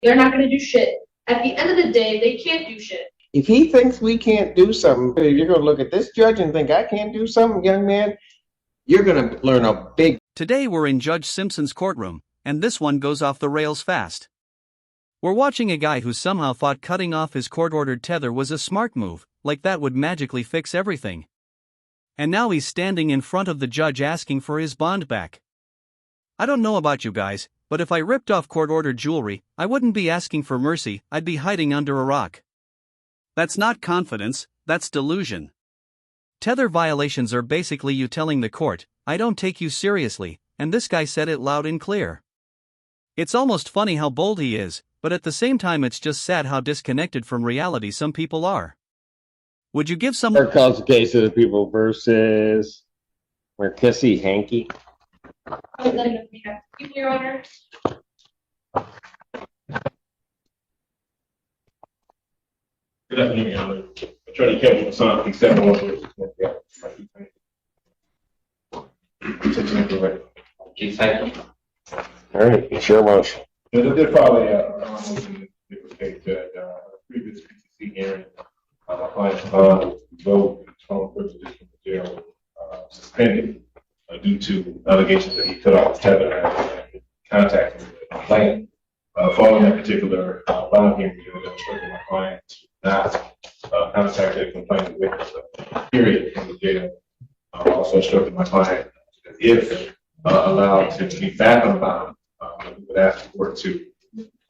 They're not going to do shit. At the end of the day, they can't do shit. If he thinks we can't do something, you're going to look at this judge and think I can't do something, young man. You're going to learn a big. Today we're in Judge Simpson's courtroom, and this one goes off the rails fast. We're watching a guy who somehow thought cutting off his court-ordered tether was a smart move, like that would magically fix everything. And now he's standing in front of the judge asking for his bond back. I don't know about you guys, but if I ripped off court-ordered jewelry, I wouldn't be asking for mercy, I'd be hiding under a rock. That's not confidence, that's delusion. Tether violations are basically you telling the court, I don't take you seriously, and this guy said it loud and clear. It's almost funny how bold he is, but at the same time it's just sad how disconnected from reality some people are. Would you give someone... Or calls the case of the people versus Marquesi Hankey. Your Honor. Good afternoon, Your Honor. Attorney Kevin Hassan, P7 All right, it's your motion. I did file a motion to state that previous PCC hearing, my client's bond vote from privileges from the jail suspended due to allegations that he cut off his tether and contacted the complainant. Following that particular bond hearing, the judge my client not contacted the complainant with period in the jail. Also instructed my client that if allowed to be back on bond, we would ask the court to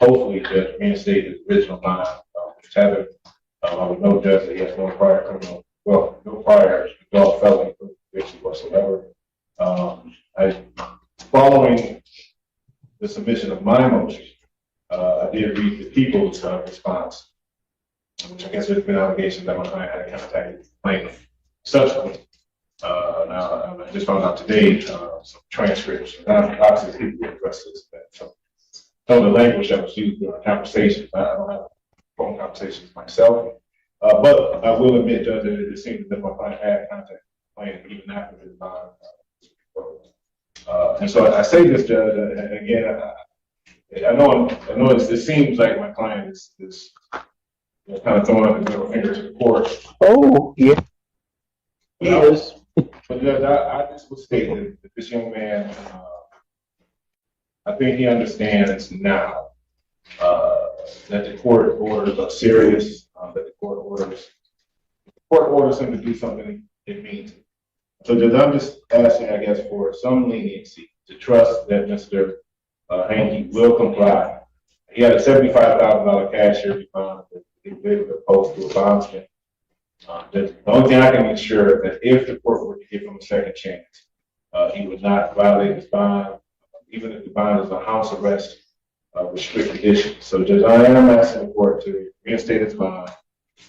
hopefully just reinstate his original bond with tether. I would know judge that he has no prior criminal, well, no prior adult felony conviction whatsoever. Following the submission of my motion, I did read the people's response, which I guess there's been allegations that my client had contacted the plaintiff subsequently. Now, I just found out today some transcripts. Obviously, people address this. Some of the language that was used during conversations, I don't have phone conversations myself, but I will admit, Judge, that it seems that my client had contacted the plaintiff even after his bond. And so I say this, Judge, and again, I know it seems like my client is kind of throwing up his middle finger to the court. Oh, yeah. He is. But Judge, I just would state that this young man, I think he understands now that the court orders are serious, that the court orders him to do something, it means it. So Judge, I'm just asking, I guess, for some leniency to trust that Mr. Hankey will comply. He had a $75,000 cashier bond that he was able to post to a bondsman. The only thing I can ensure that if the court were to give him a second chance, he would not violate his bond, even if the bond is a house arrest with strict conditions. So Judge, I am asking the court to reinstate his bond,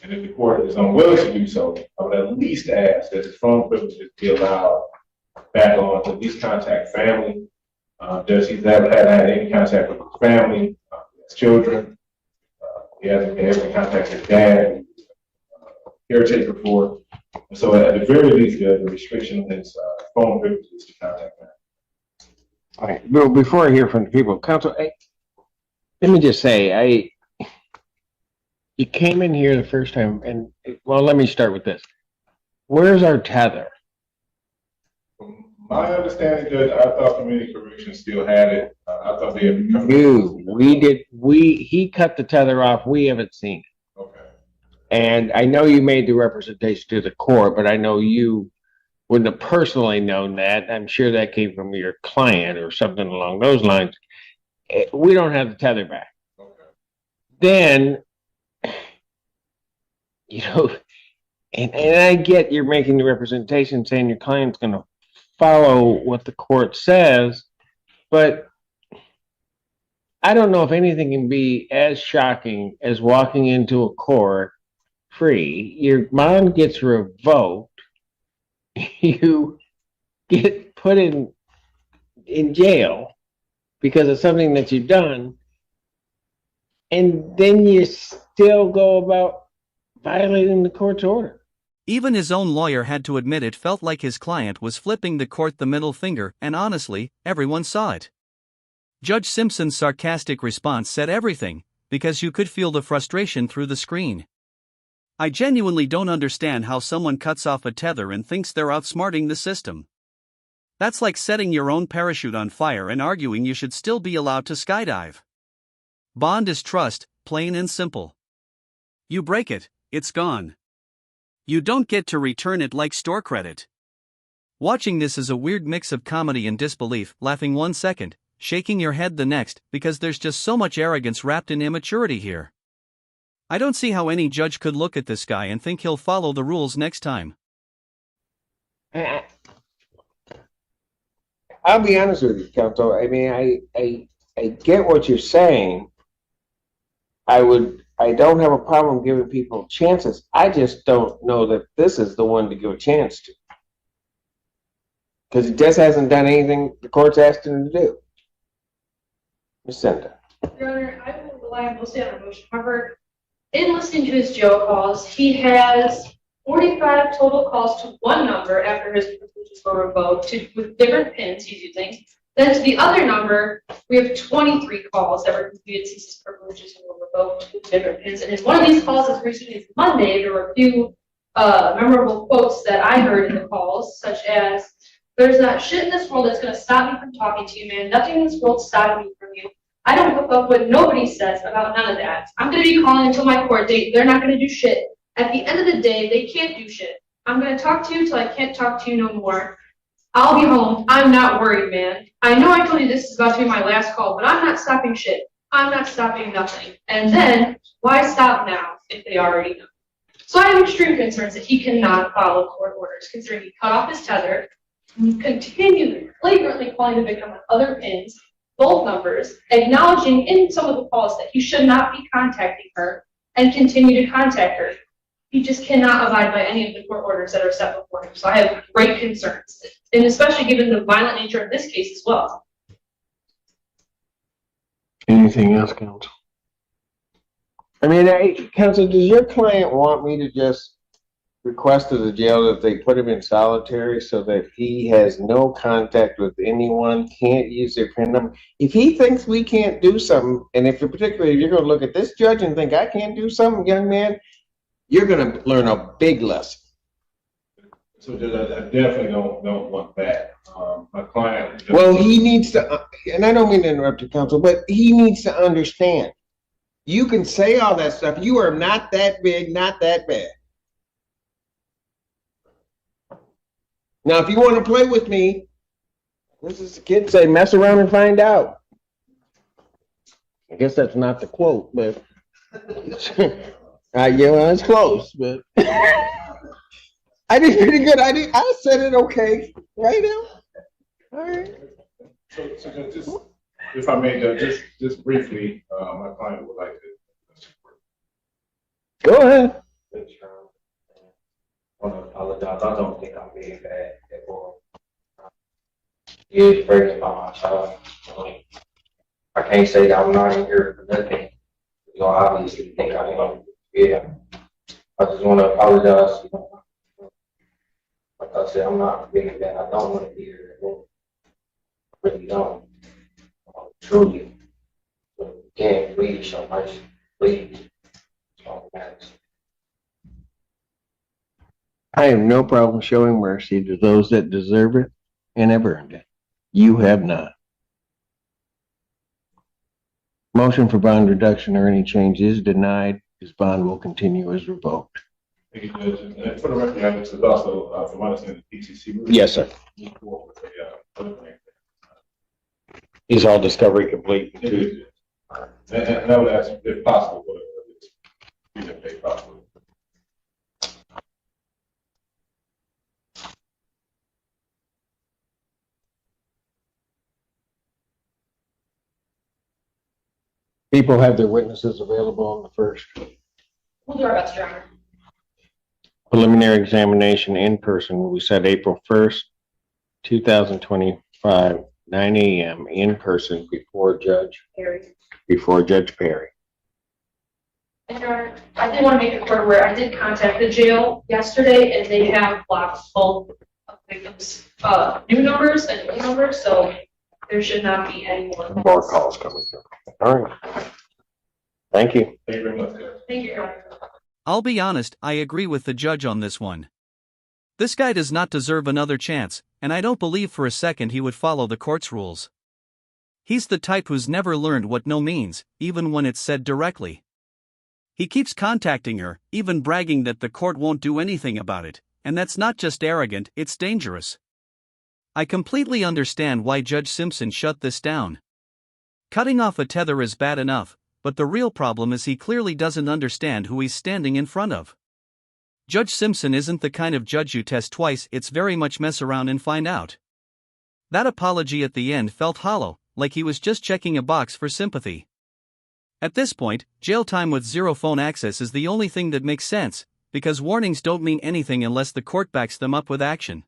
and if the court is unwilling to do so, I would at least ask that his phone privileges be allowed back on to at least contact family. Does he's never had any contact with his family, his children? He hasn't been able to contact his dad, caretaker for. And so at the very least, the restriction on his phone privileges to contact family. All right. Well, before I hear from the people, counsel, let me just say, you came in here the first time, and well, let me start with this. Where's our tether? From my understanding, Judge, I thought community corrections still had it. I thought they had become. He cut the tether off. We haven't seen it. Okay. And I know you made the representation to the court, but I know you wouldn't have personally known that. I'm sure that came from your client or something along those lines. We don't have the tether back. Okay. Then, and I get you're making the representation saying your client's going to follow what the court says, but I don't know if anything can be as shocking as walking into a court free. Your bond gets revoked. You get put in jail because of something that you've done, and then you still go about violating the court's order. Even his own lawyer had to admit it felt like his client was flipping the court the middle finger, and honestly, everyone saw it. Judge Simpson's sarcastic response said everything. because you could feel the frustration through the screen. I genuinely don't understand how someone cuts off a tether and thinks they're outsmarting the system. That's like setting your own parachute on fire and arguing you should still be allowed to skydive. Bond is trust, plain and simple. You break it, it's gone. You don't get to return it like store credit. Watching this is a weird mix of comedy and disbelief, laughing 1 second, shaking your head the next, because there's just so much arrogance wrapped in immaturity here. I don't see how any judge could look at this guy and think he'll follow the rules next time. I'll be honest with you, counsel. I mean, I get what you're saying. I don't have a problem giving people chances. I just don't know that this is the one to give a chance to. Because he just hasn't done anything the court's asked him to do. Ms. Senda. Your Honor, I will rely mostly on emotion. However, in listening to his jail calls, he has 45 total calls to one number after his privileges were revoked with different pins he's using. Then to the other number, we have 23 calls that were completed since his privileges were revoked with different pins. And in one of these calls as recently as Monday, there were a few memorable quotes that I heard in the calls, such as, "There's not shit in this world that's going to stop me from talking to you, man. Nothing in this world's stopping me from you. I don't give up what nobody says about none of that. I'm going to be calling until my court date. They're not going to do shit. At the end of the day, they can't do shit. I'm going to talk to you till I can't talk to you no more. I'll be home. I'm not worried, man. I know I told you this is about to be my last call, but I'm not stopping shit. I'm not stopping nothing." And then, why stop now if they already know? So I have extreme concerns that he cannot follow court orders, considering he cut off his tether, continued flagrantly calling the victim on other pins, both numbers, acknowledging in some of the calls that he should not be contacting her, and continue to contact her. He just cannot abide by any of the court orders that are set before him. So I have great concerns, and especially given the violent nature of this case as well. Anything else, counsel? I mean, counsel, does your client want me to just request of the jail that they put him in solitary so that he has no contact with anyone, can't use their PIN number? If he thinks we can't do something, and particularly if you're going to look at this judge and think I can't do something, young man, you're going to learn a big lesson. So I definitely don't want that. My client. Well, he needs to, and I don't mean to interrupt you, counsel, but he needs to understand. You can say all that stuff. You are not that big, not that bad. Now, if you want to play with me, this is the kid say, mess around and find out. I guess that's not the quote, but yeah, it's close, but I did pretty good. I said it okay, right now. All right. So just, if I may, just briefly, my client would like to. Go ahead. I want to apologize. I don't think I'm being bad at all. It's breaking by myself. I can't say that I'm not in here for nothing. You obviously think I am. Yeah. I just want to apologize. Like I said, I'm not being bad. I don't want to be here at all. I really don't. Truly. Again, please show mercy. Please. That's all that matters. I have no problem showing mercy to those that deserve it and have earned it. You have not. Motion for bond reduction or any change is denied. His bond will continue as revoked. Thank you, Judge. And for the record, this is also, from my understanding, the PCC. Yes, sir. Is all discovery complete? And I would ask if possible, if possible. People have their witnesses available on the first. We'll do our best, Your Honor. Preliminary examination in person will be set April 1st, 2025, 9 a.m. in person before Judge Perry. And Your Honor, I did want to make it clear where I did contact the jail yesterday, and they have blocked both of victims' new numbers and old numbers, so there should not be any more More calls coming through. All right. Thank you. Thank you very much, Judge. Thank you, Your Honor. I'll be honest, I agree with the judge on this one. This guy does not deserve another chance, and I don't believe for a second he would follow the court's rules. He's the type who's never learned what no means, even when it's said directly. He keeps contacting her, even bragging that the court won't do anything about it, and that's not just arrogant, it's dangerous. I completely understand why Judge Simpson shut this down. Cutting off a tether is bad enough, but the real problem is he clearly doesn't understand who he's standing in front of. Judge Simpson isn't the kind of judge you test twice, it's very much mess around and find out. That apology at the end felt hollow, like he was just checking a box for sympathy. At this point, jail time with zero phone access is the only thing that makes sense, because warnings don't mean anything unless the court backs them up with action.